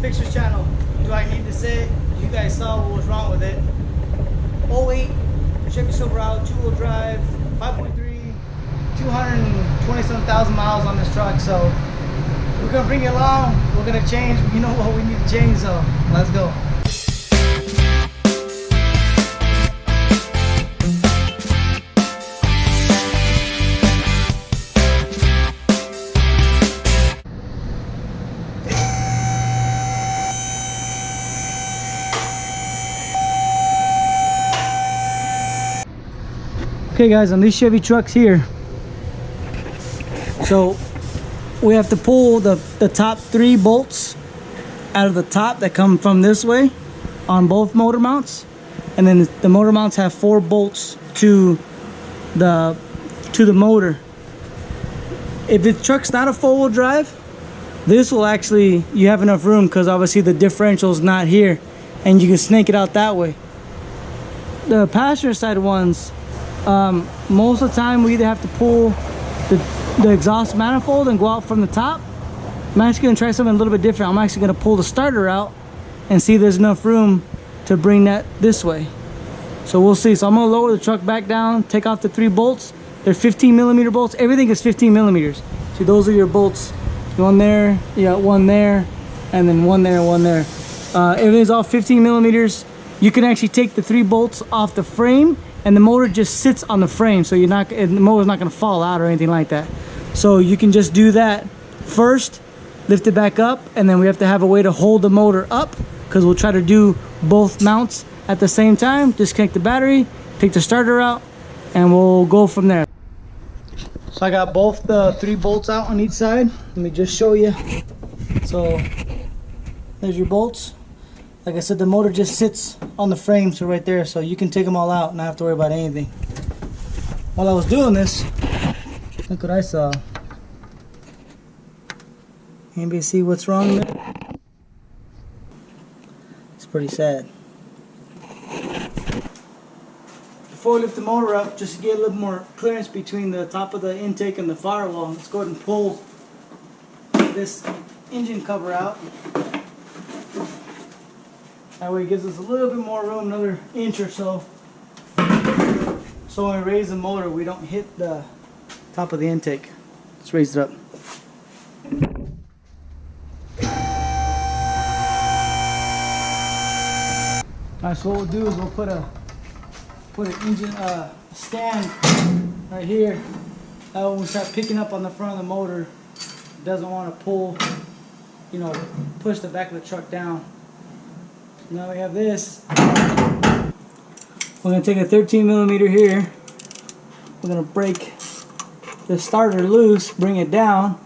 Fixers channel. Do I need to say it? You guys saw what was wrong with it. 08 Chevy Silverado, 2-wheel drive, 5.3, 220-some thousand miles on this truck. So we're gonna bring it along. We're gonna change. You know what we need to change. So let's go. Okay guys, on these Chevy trucks here, so we have to pull the top 3 bolts out of the top that come from this way on both motor mounts, and then the motor mounts have 4 bolts to the motor. If the truck's not a 4-wheel drive, this will actually, you have enough room because obviously the differential is not here and you can snake it out that way. The passenger side ones, most of the time we either have to pull the exhaust manifold and go out from the top. I'm actually going to try something a little bit different. I'm actually going to pull the starter out and see if there's enough room to bring that this way. So we'll see. So I'm going to lower the truck back down, take off the 3 bolts. They're 15mm bolts. Everything is 15mm. See, those are your bolts. One there, you got one there, and then one there, one there. Everything's all 15mm. You can actually take the 3 bolts off the frame, and the motor just sits on the frame, so the motor's not going to fall out or anything like that. So you can just do that first, lift it back up, and then we have to have a way to hold the motor up because we'll try to do both mounts at the same time. Disconnect the battery, take the starter out, and we'll go from there. So I got both the 3 bolts out on each side. Let me just show you. So there's your bolts. Like I said, the motor just sits on the frame, so right there, so you can take them all out and not have to worry about anything. While I was doing this, look what I saw. Anybody see what's wrong there? It's pretty sad. Before we lift the motor up, just to get a little more clearance between the top of the intake and the firewall, let's go ahead and pull this engine cover out. That way it gives us a little bit more room, another inch or so. So when we raise the motor, we don't hit the top of the intake. Let's raise it up. Alright, so what we'll do is we'll put an engine stand right here. That way when we start picking up on the front of the motor, it doesn't want to pull, you know, push the back of the truck down. Now we have this. We're going to take a 13mm here. We're going to break the starter loose, bring it down.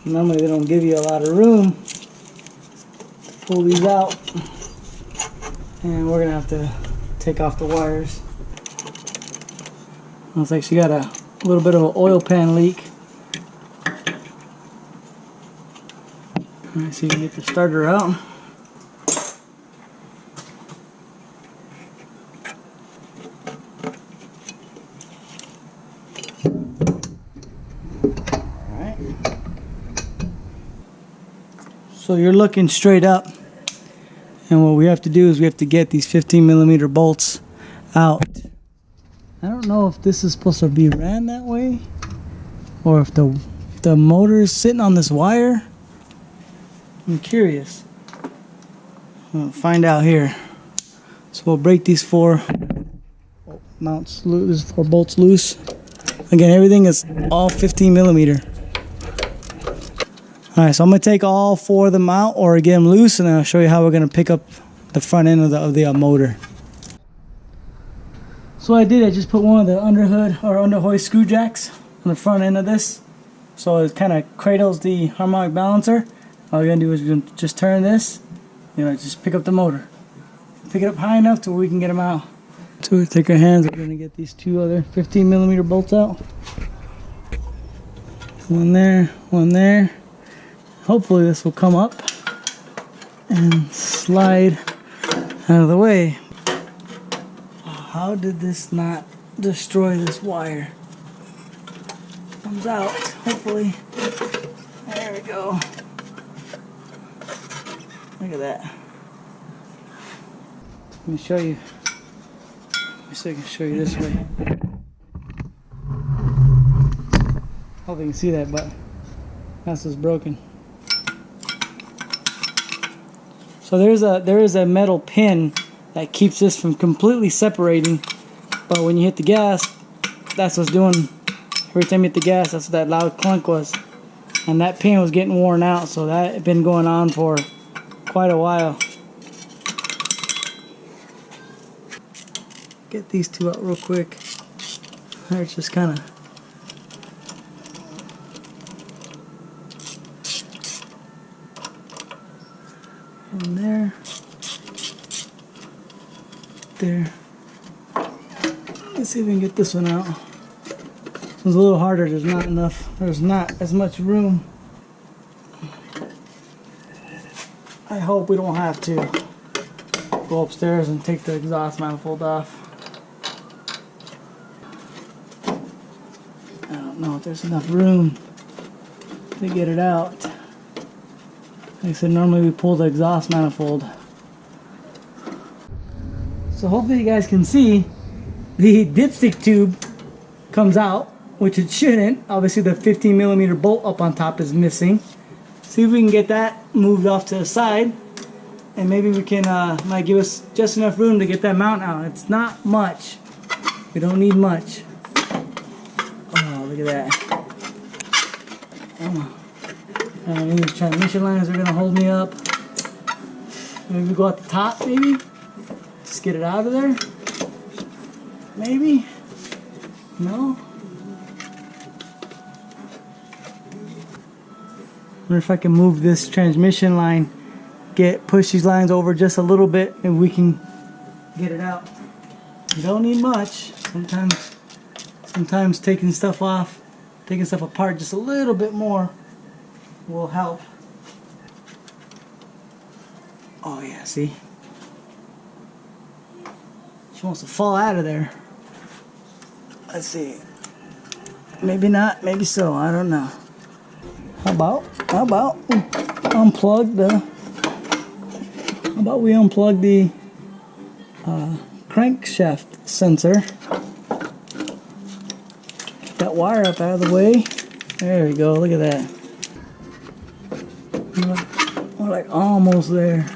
Normally they don't give you a lot of room. Pull these out. And we're going to have to take off the wires. Looks like she got a little bit of an oil pan leak. Alright, so you can get the starter out. Alright. So you're looking straight up. And what we have to do is we have to get these 15mm bolts out. I don't know if this is supposed to be ran that way or if the motor is sitting on this wire. I'm curious. We'll find out here. So we'll break these 4 mounts loose, 4 bolts loose. Again, everything is all 15mm. Alright, so I'm going to take all 4 of them out or get them loose, and then I'll show you how we're going to pick up the front end of the motor. So what I did, I just put one of the underhood or underhoist screw jacks on the front end of this. So it kind of cradles the harmonic balancer. All you're going to do is you're gonna just turn this, you know, just pick up the motor. Pick it up high enough to where we can get them out. So we take our hands, we're going to get these 2 other 15mm bolts out. One there, one there. Hopefully this will come up and slide out of the way. How did this not destroy this wire? comes out, hopefully. There we go. Look at that. Let me show you. Let me see if I can show you this way. Hope you can see that, but that's what's broken. So there is a metal pin that keeps this from completely separating, but when you hit the gas, that's what's doing. Every time you hit the gas, that's what that loud clunk was, and that pin was getting worn out. So that had been going on for quite a while. Get these two out real quick. They're just kind of in there. There. Let's see if we can get this one out. This one's a little harder. There's not enough. There's not as much room. I hope we don't have to go upstairs and take the exhaust manifold off. I don't know if there's enough room to get it out. Like I said, normally we pull the exhaust manifold. So hopefully you guys can see the dipstick tube comes out, which it shouldn't. Obviously the 15mm bolt up on top is missing. See if we can get that moved off to the side, and maybe we can might give us just enough room to get that mount out. It's not much. We don't need much. Oh, look at that. These transmission lines are gonna hold me up. Maybe we go at the top, maybe? Just get it out of there? Maybe? No? I wonder if I can move this transmission line, push these lines over just a little bit, and we can get it out. You don't need much. Sometimes taking stuff off, taking stuff apart just a little bit more will help. Oh yeah, see? She wants to fall out of there. Let's see. Maybe not, maybe so, I don't know. How about we unplug the crankshaft sensor. Get that wire up out of the way. There we go, look at that. We're like almost there.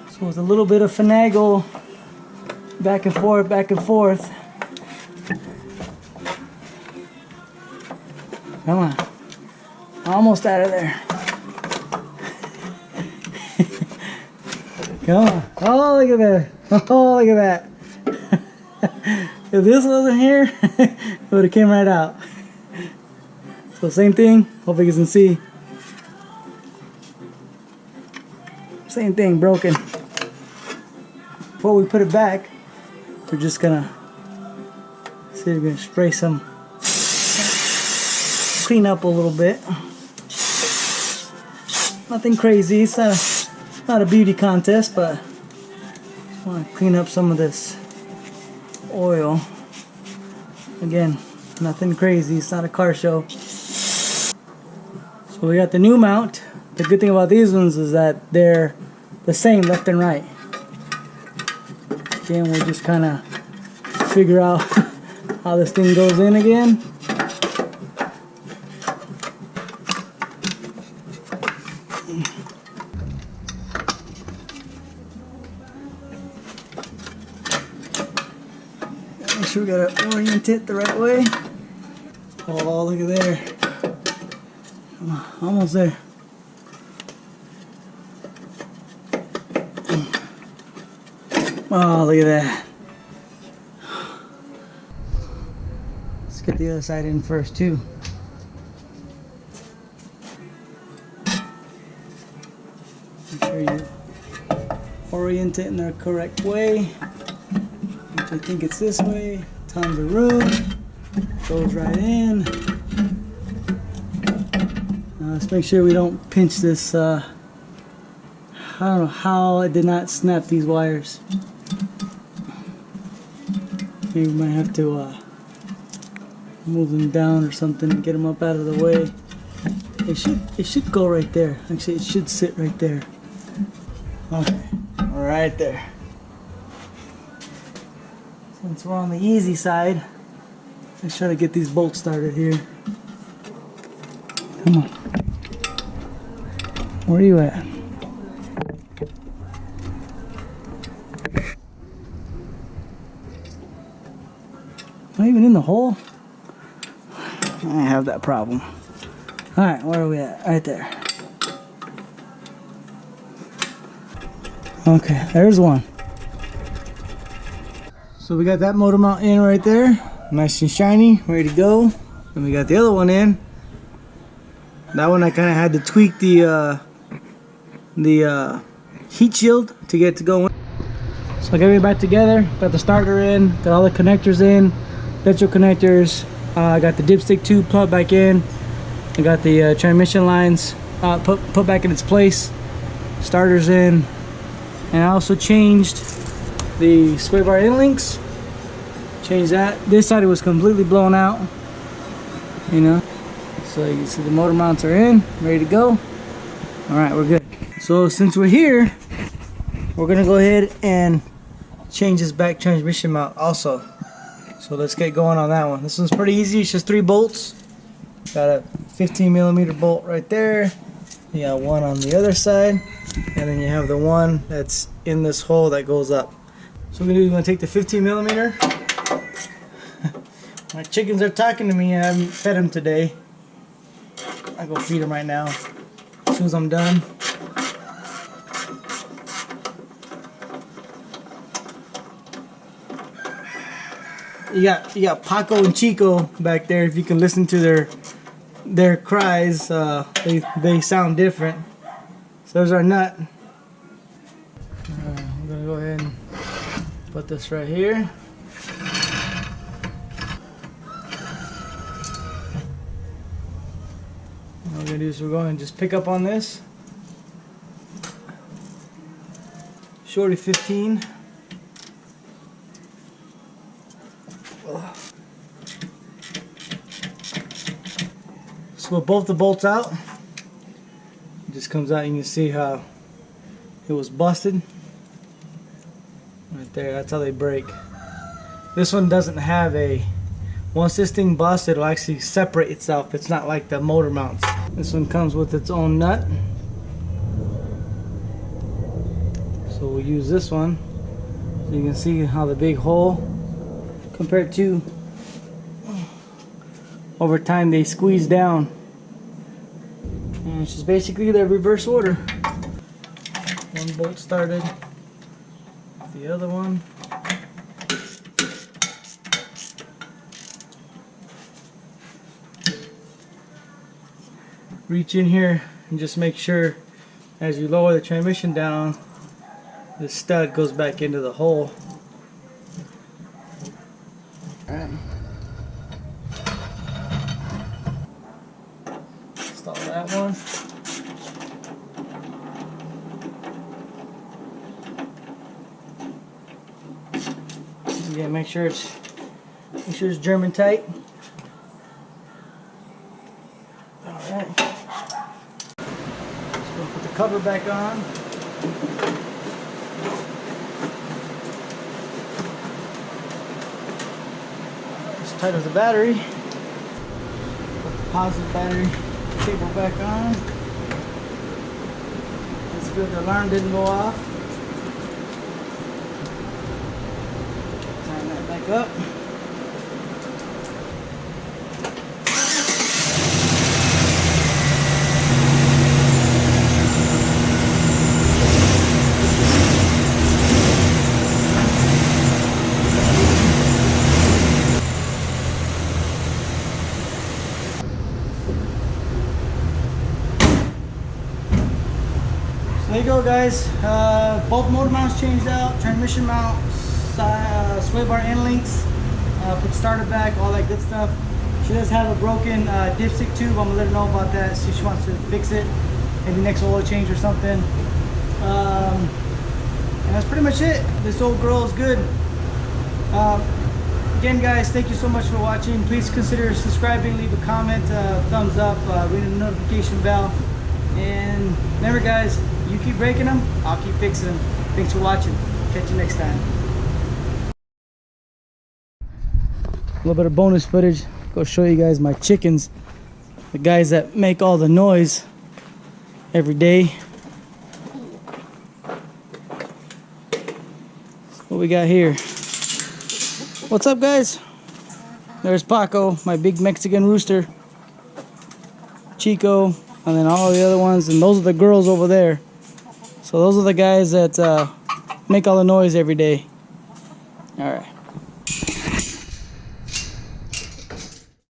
So with a little bit of finagle, back and forth, back and forth. Come on. Almost out of there. Come on. Oh, look at that. Oh, look at that. If this wasn't here, it would have came right out. So same thing. Hope you can see. Same thing, broken. Before we put it back, we're just gonna see if we're gonna spray some, clean up a little bit. Nothing crazy. It's not a beauty contest, but I want to clean up some of this oil. Again, nothing crazy. It's not a car show. So we got the new mount. The good thing about these ones is that they're the same left and right. Again, we'll just kind of figure out how this thing goes in again. Make sure we gotta orient it the right way. Oh, look at there. Come on, almost there. Oh, look at that. Let's get the other side in first too. Make sure you orient it in the correct way. Which I think it's this way. Tons of room. Goes right in. Let's make sure we don't pinch this. I don't know how I did not snap these wires. Maybe we might have to move them down or something and get them up out of the way. It should go right there. Actually, it should sit right there. Okay, right there. Since we're on the easy side, let's try to get these bolts started here. Come on. Where are you at? Not even in the hole? I have that problem. Alright, where are we at? Right there. Okay, there's one. So we got that motor mount in right there. Nice and shiny, ready to go. And we got the other one in. That one I kind of had to tweak the heat shield to get it to go in. So I got it back together. Got the starter in. Got all the connectors in. Electrical connectors. I got the dipstick tube plugged back in. I got the transmission lines put back in its place. Starters in. And I also changed the sway bar end links. Changed that. This side was completely blown out. You know. So you can see the motor mounts are in, ready to go. Alright, we're good. So since we're here, we're gonna go ahead and change this back transmission mount also. So let's get going on that one. This one's pretty easy, it's just 3 bolts. Got a 15mm bolt right there. You got one on the other side. And then you have the one that's in this hole that goes up. So we're gonna take the 15mm. My chickens are talking to me and I haven't fed them today. I'll go feed them right now as soon as I'm done. You got Paco and Chico back there. If you can listen to their cries, they sound different. So there's our nut. I'm gonna go ahead and put this right here. What we're gonna do is we're going to just pick up on this. Shorty 15. So with both the bolts out, it just comes out and you can see how it was busted. Right there, that's how they break. This one doesn't have a, once this thing busts, it'll actually separate itself. It's not like the motor mounts. This one comes with its own nut. So we'll use this one. So you can see how the big hole, compared to over time they squeeze down. And it's just basically the reverse order. One bolt started, the other one. Reach in here and just make sure as you lower the transmission down, the stud goes back into the hole. Alright. Install that one. Yeah, make sure it's German tight. Alright. So we'll put the cover back on. Just tighten the battery. Put the positive battery cable back on. That's good, the alarm didn't go off. Tighten that back up. There you go, guys. Both motor mounts changed out, transmission mount, sway bar end links, put starter back, all that good stuff. She does have a broken dipstick tube. I'm gonna let her know about that. See if she wants to fix it, maybe next oil change or something. And that's pretty much it. This old girl is good. Again, guys, thank you so much for watching. Please consider subscribing, leave a comment, thumbs up, ring the notification bell. And remember, guys, you keep breaking them, I'll keep fixing them. Thanks for watching. Catch you next time. A little bit of bonus footage. Go show you guys my chickens. The guys that make all the noise every day. What we got here? What's up, guys? There's Paco, my big Mexican rooster. Chico, and then all the other ones, and those are the girls over there. So those are the guys that make all the noise every day. All right.